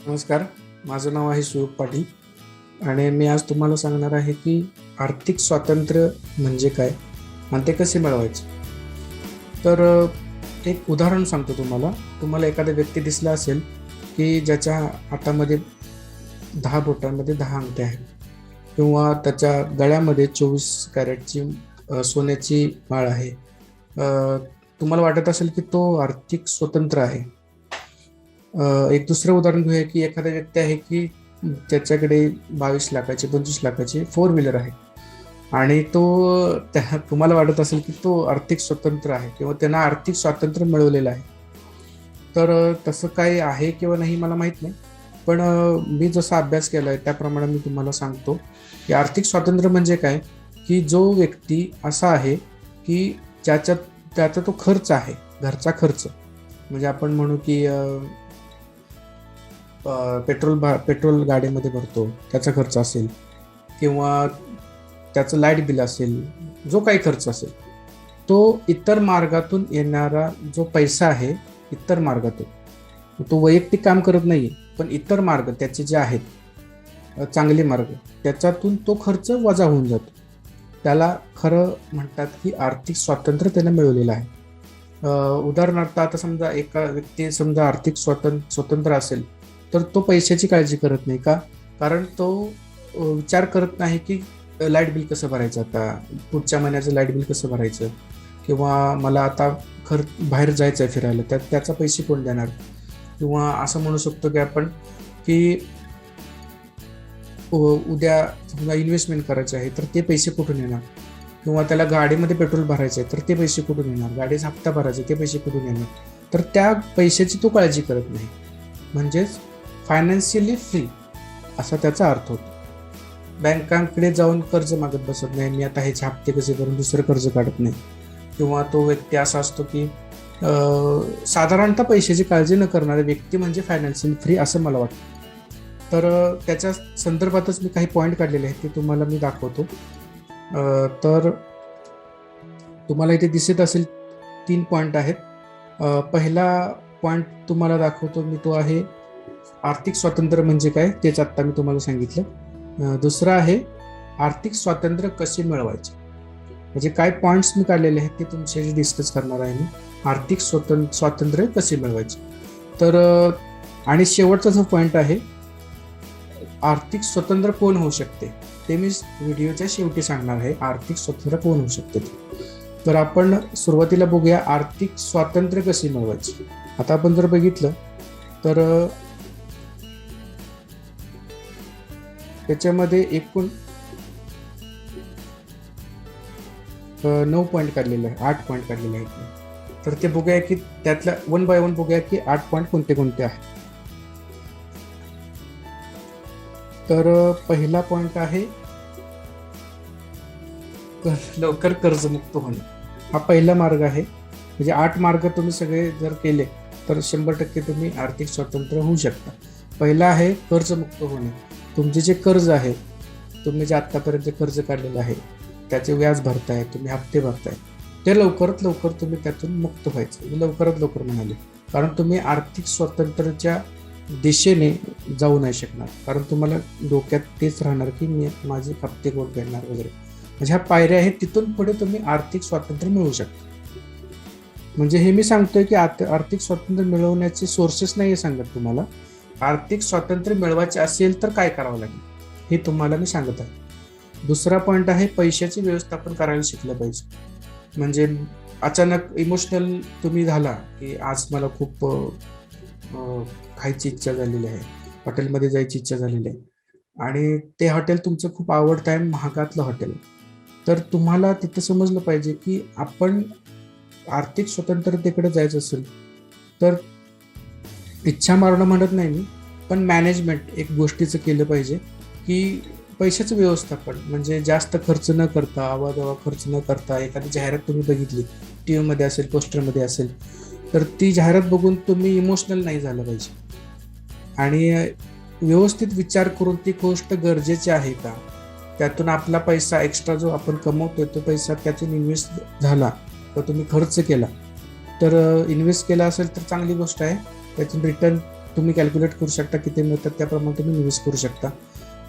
नमस्कार. माझं नाव आहे सुयोग पाटील आणि मी आज तुम्हाला सांगणार आहे की आर्थिक स्वातंत्र्य म्हणजे काय आणि ते कसे मिळवायचे. तर एक उदाहरण सांगतो तुम्हाला. तुम्हाला एखादा व्यक्ती दिसला असेल की ज्याच्या हातामध्ये 10 बोटांमध्ये 10 अंगठ्या आहेत किंवा त्याच्या गळ्यामध्ये 24 कॅरेटची सोन्याची माळ आहे. तुम्हाला वाटत असेल की तो आर्थिक स्वतंत्र आहे. एक दुसरं उदाहरण घेऊया की एखादा व्यक्ती आहे की त्याच्याकडे 22 लाखाची 25 लाखाची 4 व्हीलर आहे आणि तुम्हाला वाटत असेल की तो आर्थिक स्वतंत्र आहे किंवा त्यांना आर्थिक स्वातंत्र्य मिळवलेलं आहे. तर तसं काय आहे किंवा नाही मला माहीत नाही. पण मी जसा अभ्यास केला आहे त्याप्रमाणे मी तुम्हाला सांगतो की आर्थिक स्वातंत्र्य म्हणजे काय, की जो व्यक्ती असा आहे की ज्याच्यात त्याचा तो खर्च आहे, घरचा खर्च. म्हणजे आपण म्हणू की पेट्रोल गाडीमध्ये भरतो त्याचा खर्च असेल किंवा त्याचं लाईट बिल असेल, जो काही खर्च असेल तो इतर मार्गातून येणारा जो पैसा आहे, इतर मार्गातून तो वैयक्तिक काम करत नाही, पण इतर मार्ग त्याचे जे आहेत चांगले मार्ग त्याच्यातून तो खर्च वजा होऊन जातो. त्याला खरं म्हणतात की आर्थिक स्वातंत्र्य त्याला मिळवलेलं आहे. उदाहरणार्थ आता समजा एका व्यक्ती समजा आर्थिक स्वतंत्र असेल तर तो पैशाची काळजी करत नाही का, कारण तो विचार करत नाही की लाईट बिल कसं भरायचं, आता पुढच्या महिन्याचं लाईट बिल कसं भरायचं किंवा मला आता बाहेर जायचं आहे फिरायला, त्याचा पैसे कोण देणार. किंवा असं म्हणू शकतो की आपण की उद्या समजा इन्व्हेस्टमेंट करायची आहे तर ते पैसे कुठून येणार, किंवा त्याला गाडीमध्ये पेट्रोल भरायचं आहे तर ते पैसे कुठून येणार, गाडीचा हप्ता भरायचा ते पैसे कुठून येणार. तर त्या पैशाची तो काळजी करत नाही. म्हणजेच फायनान्शियली फ्री असा त्याचा अर्थ होतो. बँकांकडे जाऊन कर्ज मागत बसत नाही, मी आता ह्याचे हप्ते कसे करून दुसरं कर्ज काढत नाही. किंवा तो व्यक्ती असा असतो की साधारणतः पैशाची काळजी न करणारा व्यक्ती म्हणजे फायनान्शियल फ्री असं मला वाटतं. तर त्याच्या संदर्भातच मी काही पॉईंट काढलेले आहेत ते तुम्हाला मी दाखवतो. तर तुम्हाला इथे दिसत असेल 3 पॉईंट आहेत. पहिला पॉईंट तुम्हाला दाखवतो मी, तो आहे आर्थिक स्वातंत्र्य म्हणजे काय, तेच आत्ता मी तुम्हाला सांगितलं. दुसरं आहे आर्थिक स्वातंत्र्य कसे मिळवायचे. म्हणजे काय पॉईंट्स मी काढलेले आहेत ते तुमच्याशी डिस्कस करणार आहे मी. आर्थिक स्वातंत्र्य कसे मिळवायचे. तर आणि शेवटचा जो पॉईंट आहे, आर्थिक स्वतंत्र कोण होऊ शकते, ते मी व्हिडिओच्या शेवटी सांगणार आहे. आर्थिक स्वतंत्र कोण होऊ शकते ते. तर आपण सुरुवातीला बघूया आर्थिक स्वातंत्र्य कसे मिळवायचे. आता आपण जर बघितलं तर त्याच्यामध्ये एकूण 9 पॉईंट काढलेले आहे, 8 पॉईंट काढलेले आहेत. तर ते बघूया की त्यातल्या 1 बाय 1 बघूया की 8 पॉईंट कोणते कोणते आहेत. तर पहिला पॉईंट आहे लवकर कर्जमुक्त होणे. हा पहिला मार्ग आहे. म्हणजे 8 मार्ग तुम्ही सगळे जर केले तर 100% तुम्ही आर्थिक स्वतंत्र होऊ शकता. पहिला आहे कर्जमुक्त होणे. तुमचे जे कर्ज आहे, तुम्ही जे आत्तापर्यंत कर्ज काढलेलं आहे त्याचे व्याज भरताय, तुम्ही हप्ते भरताय, ते लवकरात लवकर तुम्ही त्यातून मुक्त व्हायचं. लवकरात लवकर म्हणाले, कारण तुम्ही आर्थिक स्वातंत्र्याच्या दिशेने जाऊ नाही शकणार, कारण तुम्हाला डोक्यात तेच राहणार की मी माझे हप्ते कोण फेडणार वगैरे. म्हणजे ह्या पायऱ्या आहेत, तिथून पुढे तुम्ही आर्थिक स्वातंत्र्य मिळवू शकता. म्हणजे हे मी सांगतोय की आर्थिक स्वातंत्र्य मिळवण्याचे सोर्सेस नाही सांगत तुम्हाला. आर्थिक स्वातंत्र्य मिळवायचे असेल तर काय करावं लागेल हे तुम्हाला मी सांगत आहे. दुसरा पॉईंट आहे पैशाचे व्यवस्थापन करायला शिकलं पाहिजे. म्हणजे अचानक इमोशनल तुम्ही झाला की आज मला खूप खायची इच्छा झालेली आहे, हॉटेलमध्ये जायची इच्छा झालेली आहे आणि ते हॉटेल तुमचं खूप आवडतं आहे, महागातलं हॉटेल. तर तुम्हाला तिथं समजलं पाहिजे की आपण आर्थिक स्वतंत्रतेकडे जायचं असेल तर इच्छा मारणं म्हणत नाही मी, पण मॅनेजमेंट एक गोष्टीचं केलं पाहिजे की पैशाचं व्यवस्थापन. म्हणजे जास्त खर्च न करता, आवाजवा खर्च न करता, एखादी जाहिरात तुम्ही बघितली टी व्हीमध्ये असेल, पोस्टरमध्ये असेल, तर ती जाहिरात बघून तुम्ही इमोशनल नाही झालं पाहिजे आणि व्यवस्थित विचार करून ती गोष्ट गरजेची आहे का, त्यातून आपला पैसा एक्स्ट्रा जो आपण कमवतोय तो पैसा त्यातून इन्व्हेस्ट झाला तर तुम्ही खर्च केला, तर इन्व्हेस्ट केला असेल तर चांगली गोष्ट आहे, त्यातून रिटर्न तुम्ही कॅल्क्युलेट करू शकता किती मिळतात, त्याप्रमाणे तुम्ही इन्व्हेस्ट करू शकता.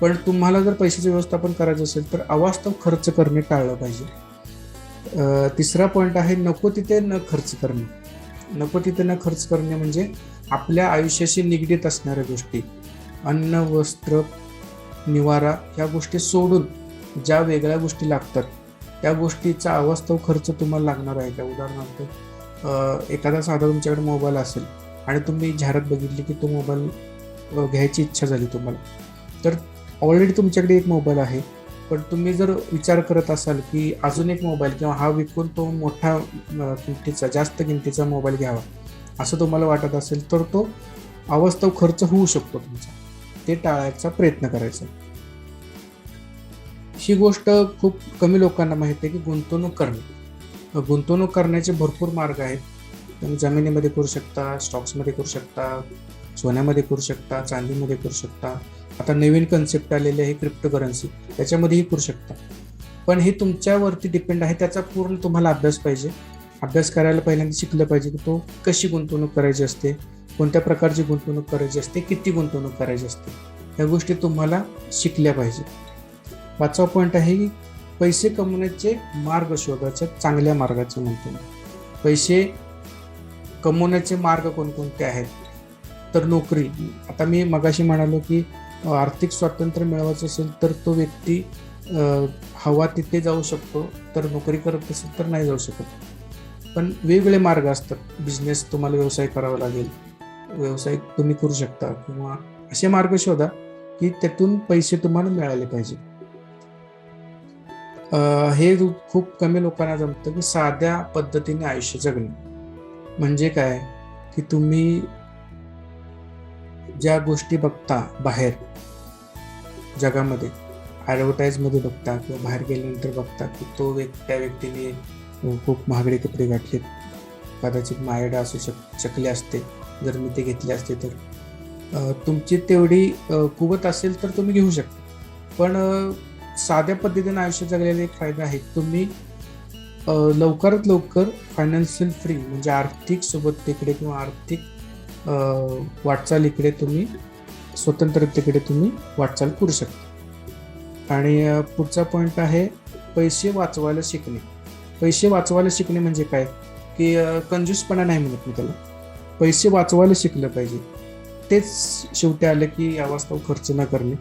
पण तुम्हाला जर पैशाचं व्यवस्थापन करायचं असेल तर अवास्तव खर्च करणे टाळलं पाहिजे. तिसरा पॉईंट आहे नको तिथे न खर्च करणे. नको तिथे न खर्च करणे म्हणजे आपल्या आयुष्याशी निगडीत असणाऱ्या गोष्टी, अन्न, वस्त्र, निवारा ह्या गोष्टी सोडून ज्या वेगळ्या गोष्टी लागतात त्या गोष्टीचा अवास्तव खर्च तुम्हाला लागणार आहे का? उदाहरणार्थ एखादा साधा तुमच्याकडे मोबाईल असेल आणि तुम्ही जाहिरात बघितली की तो मोबाईल घ्यायची इच्छा झाली तुम्हाला, तर ऑलरेडी तुमच्याकडे एक मोबाईल आहे, पण तुम्ही जर विचार करत असाल की अजून एक मोबाईल किंवा हा विकून तो मोठा किमतीचा, जास्त किमतीचा मोबाईल घ्यावा असं तुम्हाला वाटत असेल तर तो अवास्तव खर्च होऊ शकतो तुमचा. ते टाळायचा प्रयत्न करायचा. ही गोष्ट खूप कमी लोकांना माहिती आहे की गुंतवणूक करणे, गुंतवणूक करण्याचे भरपूर मार्ग आहेत. तुम्ही जमिनीमध्ये करू शकता, स्टॉक्समध्ये करू शकता, सोन्यामध्ये करू शकता, चांदीमध्ये करू शकता. आता नवीन कन्सेप्ट आलेले आहे क्रिप्टोकरन्सी, त्याच्यामध्येही करू शकता. पण हे तुमच्यावरती डिपेंड आहे. त्याचा पूर्ण तुम्हाला अभ्यास पाहिजे. अभ्यास करायला पहिल्यांदा शिकलं पाहिजे की तो कशी गुंतवणूक करायची असते, कोणत्या प्रकारची गुंतवणूक करायची असते, किती गुंतवणूक करायची असते, ह्या गोष्टी तुम्हाला शिकल्या पाहिजे. 5वा पॉईंट आहे की पैसे कमवण्याचे मार्ग शोधायचे, चांगल्या मार्गाचे म्हणतो. पैसे कमवण्याचे मार्ग कोणकोणते आहेत? तर नोकरी. आता मी मगाशी म्हणालो की आर्थिक स्वातंत्र्य मिळवायचं असेल तर तो व्यक्ती हवा तिथे जाऊ शकतो, तर नोकरी करत असेल तर नाही जाऊ शकत. पण वेगवेगळे मार्ग असतात. बिझनेस, तुम्हाला व्यवसाय करावा लागेल, व्यवसाय तुम्ही करू शकता, किंवा असे मार्ग शोधा की त्यातून पैसे तुम्हाला मिळाले पाहिजे. हे खूप कमी लोकांना जमतं की साध्या पद्धतीने आयुष्य जगणे. म्हणजे काय की तुम्ही ज्या गोष्टी बघता बाहेर जगामध्ये, ॲडव्हर्टाईजमध्ये बघता किंवा बाहेर गेल्यानंतर बघता की त्या व्यक्तीने खूप महागडे कपडे घातलेत, कदाचित माझ्याकडे असू शकले असते जर मी ते घेतले असते तर. तुमची तेवढी कुवत असेल तर तुम्ही घेऊ शकता. पण साध्या पद्धतीने आयुष्य जगलेला एक फायदा आहे, तुम्ही लवकरात लवकर फायनान्शियल फ्री म्हणजे आर्थिक सोबततेकडे किंवा आर्थिक वाटचालीकडे तुम्ही, स्वतंत्रतेकडे तुम्ही वाटचाल करू शकता. आणि पुढचा पॉईंट आहे पैसे वाचवायला शिकणे. पैसे वाचवायला शिकणे म्हणजे काय की कंजूसपणा नाही म्हणत मी त्याला, पैसे वाचवायला शिकलं पाहिजे. तेच शेवटी आलं की अवास्तव खर्च न करणे.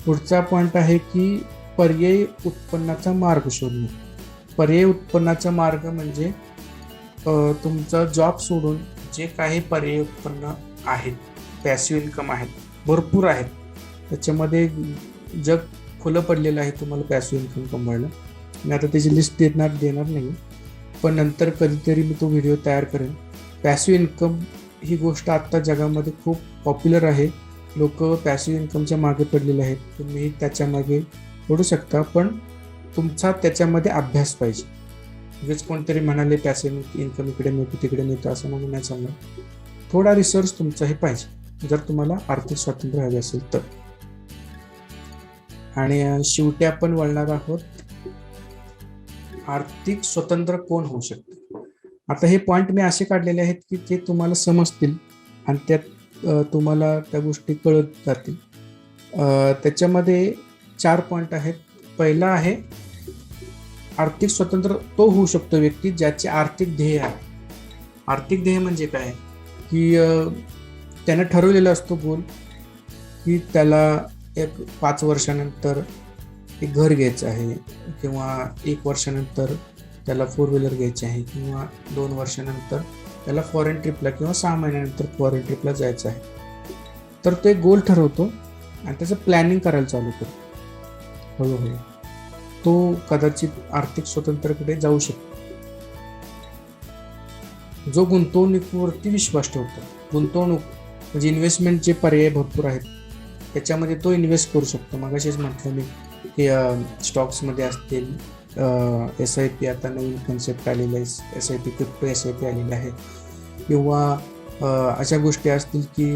पुढचा पॉईंट आहे की पर्यायी उत्पन्नाचा मार्ग शोधणे. पर्यायी उत्पन्नाचा मार्ग म्हणजे तुमचा जॉब सोडून जे काही पर्यायी उत्पन्न आहेत, पॅसिव्ह इन्कम आहेत, भरपूर आहेत. त्याच्यामध्ये जग खुलं पडलेलं आहे तुम्हाला पॅसिव्ह इन्कम कमवायला. मी आता त्याची लिस्ट देणार नाही, पण नंतर कधीतरी मी तो व्हिडिओ तयार करेन. पॅसिव्ह इन्कम ही गोष्ट आत्ता जगामध्ये खूप पॉप्युलर आहे. लोक पॅसिव्ह इन्कमच्या मागे पडलेले आहेत. तुम्ही त्याच्या मागे पडू शकता, पण तुमचा त्याच्यामध्ये अभ्यास पाहिजे. उगीच कोणतरी म्हणाले पॅसिव्ह इन्कम इकडे मिळतो तिकडे मिळतो असं म्हणून नाही चालणार. थोडा रिसर्च तुमचाही पाहिजे जर तुम्हाला आर्थिक स्वातंत्र्य हवे असेल तर. आणि शेवटी आपण वळणार आहोत आर्थिक स्वतंत्र कोण होऊ शकते. आता हे पॉईंट मी असे काढलेले आहेत की ते तुम्हाला समजतील आणि त्यात तुम्हाला त्या गोष्टी कळत जातील. त्याच्यामध्ये 4 पॉईंट आहेत. पहिला आहे आर्थिक स्वतंत्र तो होऊ शकतो व्यक्ती ज्याचे आर्थिक ध्येय आहे. आर्थिक ध्येय म्हणजे काय की त्यानं ठरवलेला असतो गोल की त्याला एक 5 वर्षानंतर एक घर घ्यायचं आहे, किंवा 1 वर्षानंतर त्याला 4 व्हीलर घ्यायची आहे, किंवा 2 वर्षानंतर त्याला फॉरेन ट्रिपला किंवा 6 महिन्यानंतर फॉरेन ट्रिपला जायचं आहे. तर तो एक गोल ठरवतो आणि त्याचं प्लॅनिंग करायला चालू करतो. हळूहळू तो कदाचित आर्थिक स्वतंत्रतेकडे जाऊ शकतो. जो गुंतवणुकीवरती विश्वास ठेवतो, गुंतवणूक म्हणजे इन्व्हेस्टमेंटचे पर्याय भरपूर आहेत, त्याच्यामध्ये तो इन्व्हेस्ट करू शकतो. मगाशीच म्हटलं मी की स्टॉक्समध्ये असतील, SIP आता नवीन कन्सेप्ट आलेला आहे, SIP क्रिप्टो SIP आलेला आहे, किंवा अशा गोष्टी असतील की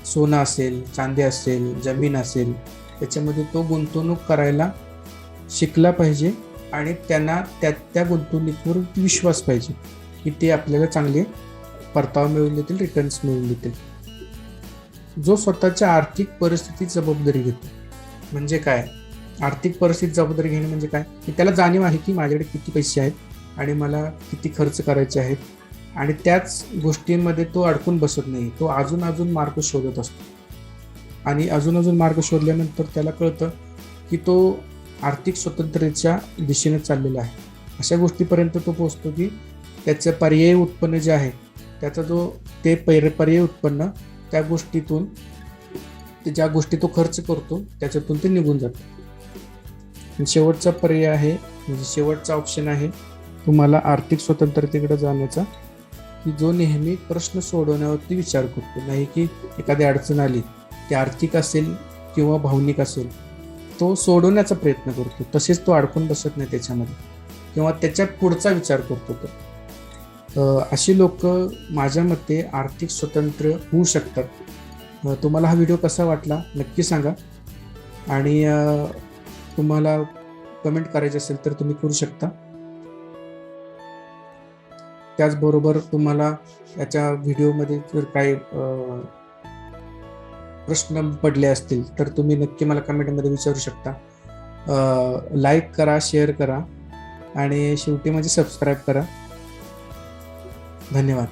सोनं असेल, चांदी असेल, जमीन असेल, त्याच्यामध्ये तो गुंतवणूक करायला शिकला पाहिजे. आणि त्यांना त्या गुंतवणुकीवर विश्वास पाहिजे की ते आपल्याला चांगले परतावा मिळवून देतील, रिटर्न्स मिळवून देतील. जो स्वतःच्या आर्थिक परिस्थितीची जबाबदारी घेतो. म्हणजे काय, आर्थिक परिस्थिती जबाबदारी घेणे म्हणजे काय, की त्याला जाणीव आहे की माझ्याकडे किती पैसे आहेत आणि मला किती खर्च करायचे आहेत, आणि त्याच गोष्टींमध्ये तो अडकून बसत नाही. तो अजून अजून मार्ग शोधत असतो, आणि अजून अजून मार्ग शोधल्यानंतर त्याला कळतं की तो आर्थिक स्वतंत्रतेच्या दिशेने चाललेला आहे. अशा गोष्टीपर्यंत तो पोहोचतो की त्याचं पर्यायी उत्पन्न जे आहे, त्याचा जो ते पर्यायी उत्पन्न, त्या गोष्टीतून ज्या गोष्टी तो खर्च करतो त्याच्यातून ते निघून जातं. शेवटचा पर्याय आहे, म्हणजे शेवटचा ऑप्शन आहे तुम्हाला आर्थिक स्वतंत्रतेकडे जाण्याचा, की जो नेहमी प्रश्न सोडवण्यावरती विचार करतो. नाही की एखादी अडचण आली, ती आर्थिक असेल किंवा भावनिक असेल, तो सोडवण्याचा प्रयत्न करतो. तसेच तो अडकून बसत नाही त्याच्यामध्ये, किंवा त्याच्या पुढचा विचार करतो. अशी लोक माझ्या मते आर्थिक स्वतंत्र होऊ शकतात. तुम्हाला हा व्हिडिओ कसा वाटला नक्की सांगा, आणि तुम्हाला कमेंट करायची असेल तर तुम्ही करू शकता. त्याचबरोबर तुम्हाला याच्या व्हिडिओमध्ये जर काही प्रश्न पडले असतील तर तुम्ही नक्की मला कमेंटमध्ये विचारू शकता. लाईक करा, शेअर करा, आणि शेवटी म्हणजे सबस्क्राईब करा. धन्यवाद.